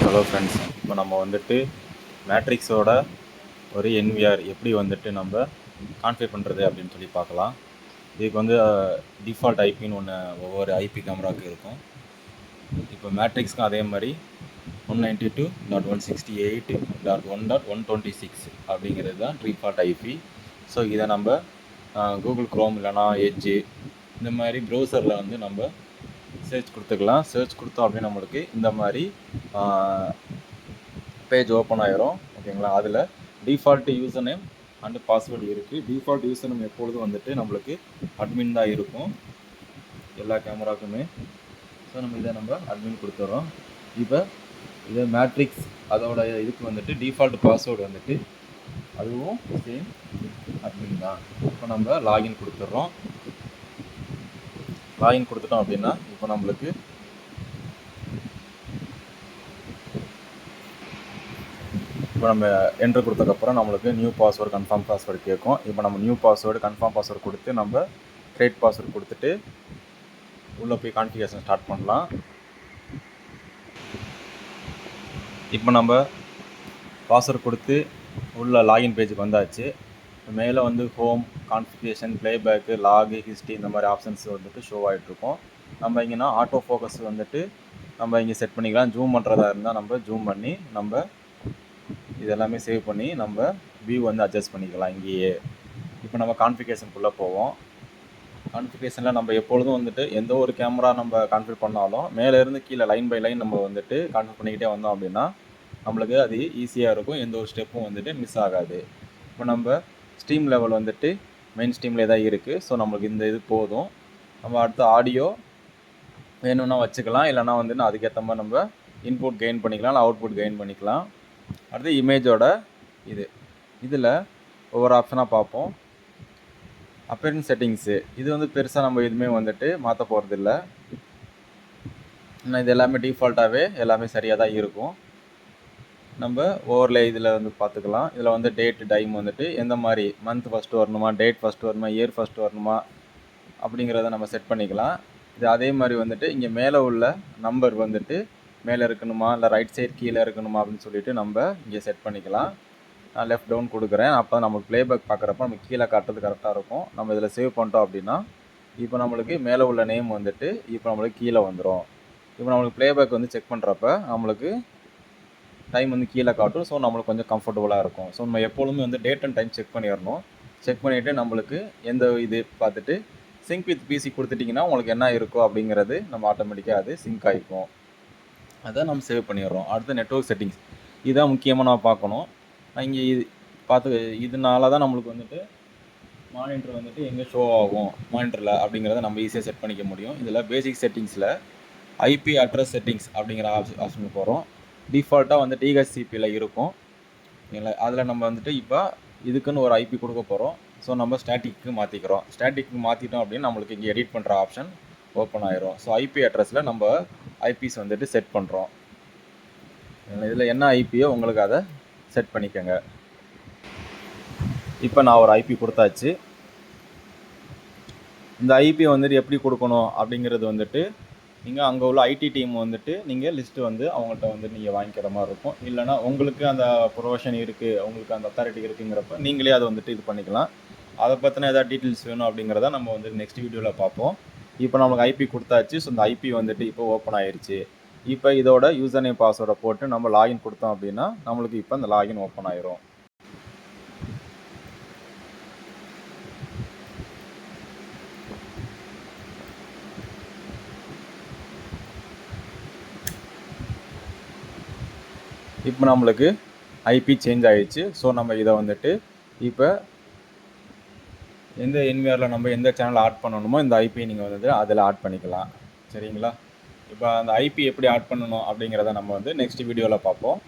Hello friends, இப்போ நம்ம வந்துட்டு மேட்ரிக்ஸோட ஒரு என்விஆர் எப்படி வந்துட்டு நம்ம கான்ஃபிகர் பண்ணுறது அப்படின்னு சொல்லி பார்க்கலாம். இதுக்கு வந்து டிஃபால்ட் ஐபின்னு ஒன்று ஒவ்வொரு ஐபி கேமராவுக்கு இருக்கும். இப்போ மேட்ரிக்ஸ்க்கும் அதே மாதிரி 192.168.1.126 அப்படிங்கிறது தான் டிஃபால்ட் ஐபி. ஸோ இதை நம்ம கூகுள் குரோம் இல்லைனா எட்ஜு இந்த மாதிரி ப்ரௌசரில் வந்து நம்ம சர்ச் கொடுத்துக்கலாம். சர்ச் கொடுத்தோம் அப்படின்னு நம்மளுக்கு இந்த மாதிரி பேஜ் ஓப்பன் ஆகிரும். ஓகேங்களா, அதில் default user name and password இருக்குது. டிஃபால்ட் யூசர் நேம் எப்பொழுதும் வந்துட்டு நம்மளுக்கு அட்மின் தான் இருக்கும் எல்லா கேமராவுக்குமே. ஸோ நம்ம அட்மின் கொடுத்துட்றோம். இப்போ இது மேட்ரிக்ஸ் அதோட இதுக்கு வந்துட்டு டிஃபால்ட் பாஸ்வேர்டு வந்துட்டு அதுவும் சேம் அட்மின் தான். இப்போ நம்ம லாகின் கொடுத்துட்றோம். லாகின் கொடுத்துட்டோம் அப்படின்னா இப்போ நம்மளுக்கு நம்ம என்ட்ரு கொடுத்ததுக்கப்புறம் நம்மளுக்கு நியூ பாஸ்வேர்டு கன்ஃபார்ம் பாஸ்வேர்டு கேட்கும். இப்போ நம்ம நியூ பாஸ்வேர்டு கன்ஃபார்ம் பாஸ்வேர்டு கொடுத்து நம்ம கிரியேட் பாஸ்வேர்டு கொடுத்துட்டு உள்ளே போய் கான்ஃபிகரேஷன் ஸ்டார்ட் பண்ணலாம். இப்போ நம்ம பாஸ்வேர்டு கொடுத்து உள்ள லாகின் பேஜுக்கு வந்தாச்சு. மேலே வந்து home, configuration, playback, log, history இந்த மாதிரி ஆப்ஷன்ஸ் வந்துட்டு ஷோ ஆகிட்ருக்கோம். நம்ம இங்கேனா ஆட்டோ ஃபோக்கஸ் வந்துட்டு நம்ம இங்கே செட் பண்ணிக்கலாம். ஜூம் பண்ணுறதா இருந்தால் நம்ம ஜூம் பண்ணி நம்ம இதெல்லாமே சேவ் பண்ணி நம்ம வியூ வந்து அட்ஜஸ்ட் பண்ணிக்கலாம் இங்கேயே. இப்போ நம்ம கான்ஃபிகரேஷனுக்குள்ளே போவோம். கான்ஃபிகரேஷனில் நம்ம எப்பொழுதும் வந்துட்டு எந்த ஒரு கேமரா நம்ம கான்ஃபிகர் பண்ணாலும் மேலேருந்து கீழே லைன் பை லைன் நம்ம வந்துட்டு கான்ஃபிகர் பண்ணிக்கிட்டே வந்தோம் அப்படின்னா நம்மளுக்கு அது ஈஸியாக இருக்கும். எந்த ஒரு ஸ்டெப்பும் வந்துட்டு மிஸ் ஆகாது. இப்போ நம்ம ஸ்ட்ரீம் லெவல் வந்துட்டு மெயின் ஸ்ட்ரீம்லேயே தான் இருக்குது. ஸோ நம்மளுக்கு இந்த இது போதும். நம்ம அடுத்து ஆடியோ வேணும்னா வச்சுக்கலாம், இல்லைனா வந்துட்டு அதுக்கேற்ற மாதிரி நம்ம இன்புட் கெயின் பண்ணிக்கலாம், இல்லை அவுட்புட் கெயின் பண்ணிக்கலாம். அடுத்து இமேஜோட இதில் ஒவ்வொரு ஆப்ஷனாக பார்ப்போம். அப்பேரன்ஸ் செட்டிங்ஸு இது வந்து பெருசாக நம்ம எதுவுமே வந்துட்டு மாற்ற போகிறதில்ல. இது எல்லாமே டிஃபால்ட்டாகவே எல்லாமே சரியாக தான் இருக்கும். நம்ம ஓவர்லே இதில் வந்து பார்த்துக்கலாம். இதில் வந்து டேட் டைம் வந்துட்டு எந்த மாதிரி மந்த் ஃபஸ்ட்டு வரணுமா, டேட் ஃபஸ்ட்டு வரணுமா, இயர் ஃபஸ்ட்டு வரணுமா அப்படிங்கிறத நம்ம செட் பண்ணிக்கலாம். இது அதே மாதிரி வந்துட்டு இங்கே மேலே உள்ள நம்பர் வந்துட்டு மேலே இருக்கணுமா, இல்லை ரைட் சைடு கீழே இருக்கணுமா அப்படின்னு சொல்லிட்டு நம்ம இங்கே செட் பண்ணிக்கலாம். நான் லெஃப்ட் டவுன் கொடுக்குறேன். அப்போ நமக்கு ப்ளேபேக் பார்க்குறப்ப நம்ம கீழே காட்டுறது கரெக்டாக இருக்கும். நம்ம இதில் சேவ் பண்ணிட்டோம் அப்படின்னா இப்போ நம்மளுக்கு மேலே உள்ள நேம் வந்துட்டு இப்போ நம்மளுக்கு கீழே வந்துடும். இப்போ நம்மளுக்கு ப்ளேபேக் வந்து செக் பண்ணுறப்ப நம்மளுக்கு டைம் வந்து கீழே காட்டும். ஸோ நம்மளுக்கு கொஞ்சம் கம்ஃபர்டபுளாக இருக்கும். ஸோ நம்ம எப்பொழுதுமே வந்து டேட் அண்ட் டைம் செக் பண்ணிடணும். செக் பண்ணிவிட்டு நம்மளுக்கு எந்த இது பார்த்துட்டு சிங்க் வித் பிசி கொடுத்துட்டிங்கன்னா உங்களுக்கு என்ன இருக்கோ அப்படிங்கிறது நம்ம ஆட்டோமேட்டிக்காக அது சிங்க் ஆகிக்கும். அதை நம்ம சேவ் பண்ணிடுறோம். அடுத்து நெட்வொர்க் செட்டிங்ஸ் இதுதான் முக்கியமாக நம்ம பார்க்கணும். இங்கே இதனால தான் நம்மளுக்கு வந்துட்டு மானிட்டர் வந்துட்டு எங்கே ஷோ ஆகும் மானிட்டரில் அப்படிங்கிறத நம்ம ஈஸியாக செட் பண்ணிக்க முடியும். இதில் பேசிக் செட்டிங்ஸில் ஐபி அட்ரஸ் செட்டிங்ஸ் அப்படிங்கிற ஆப்ஷனுக்கு போகிறோம். டிஃபால்ட்டாக வந்து டிஹெச்சிபியில் இருக்கும். அதில் நம்ம வந்துட்டு இப்போ இதுக்குன்னு ஒரு ஐபி கொடுக்க போகிறோம். ஸோ நம்ம ஸ்டாட்டிக்கு மாற்றிக்கிறோம். ஸ்டாட்டிக்கு மாற்றிட்டோம் அப்படின்னு நம்மளுக்கு இங்கே எடிட் பண்ணுற ஆப்ஷன் ஓப்பன் ஆயிரும். ஸோ ஐபி அட்ரஸில் நம்ம ஐபிஸ் வந்துட்டு செட் பண்ணுறோம். இதில் என்ன ஐபியோ உங்களுக்கு அதை செட் பண்ணிக்கோங்க. இப்போ நான் ஒரு ஐபி கொடுத்தாச்சு. இந்த ஐபி வந்துட்டு எப்படி கொடுக்கணும் அப்படிங்கிறது வந்துட்டு நீங்கள் அங்கே உள்ள ஐடி டீம் வந்துட்டு நீங்கள் லிஸ்ட்டு வந்து அவங்கள்ட்ட வந்துட்டு நீங்கள் வாங்கிக்கிற மாதிரி இருக்கும். இல்லைனா உங்களுக்கு அந்த ப்ரொஃபஷன் இருக்குது, உங்களுக்கு அந்த அத்தாரிட்டி இருக்குங்கிறப்ப நீங்களே அதை வந்துட்டு இது பண்ணிக்கலாம். அதை பற்றின ஏதாவது டீட்டெயில்ஸ் வேணும் அப்படிங்கிறத நம்ம வந்துட்டு நெக்ஸ்ட் வீடியோவில் பார்ப்போம். இப்போ நமக்கு ஐபி கொடுத்தாச்சு. ஸோ இந்த ஐபி வந்துட்டு இப்போ ஓப்பன் ஆயிடுச்சு. இப்போ இதோட யூசர் நேம் பாஸ்வேர்டை போட்டு நம்ம லாகின் கொடுத்தோம் அப்படின்னா நம்மளுக்கு இப்போ இந்த லாகின் ஓப்பன் ஆயிரும். இப்போ நம்மளுக்கு ஐபி சேஞ்ச் ஆகிடுச்சு. ஸோ நம்ம இதை வந்துட்டு இப்போ எந்த என்விஆரில் நம்ம எந்த சேனல் ஆட் பண்ணணுமோ இந்த ஐபி நீங்கள் வந்துட்டு அதில் ஆட் பண்ணிக்கலாம். சரிங்களா? இப்போ அந்த ஐபி எப்படி ஆட் பண்ணணும் அப்படிங்கிறத நம்ம வந்து நெக்ஸ்ட் வீடியோவில் பார்ப்போம்.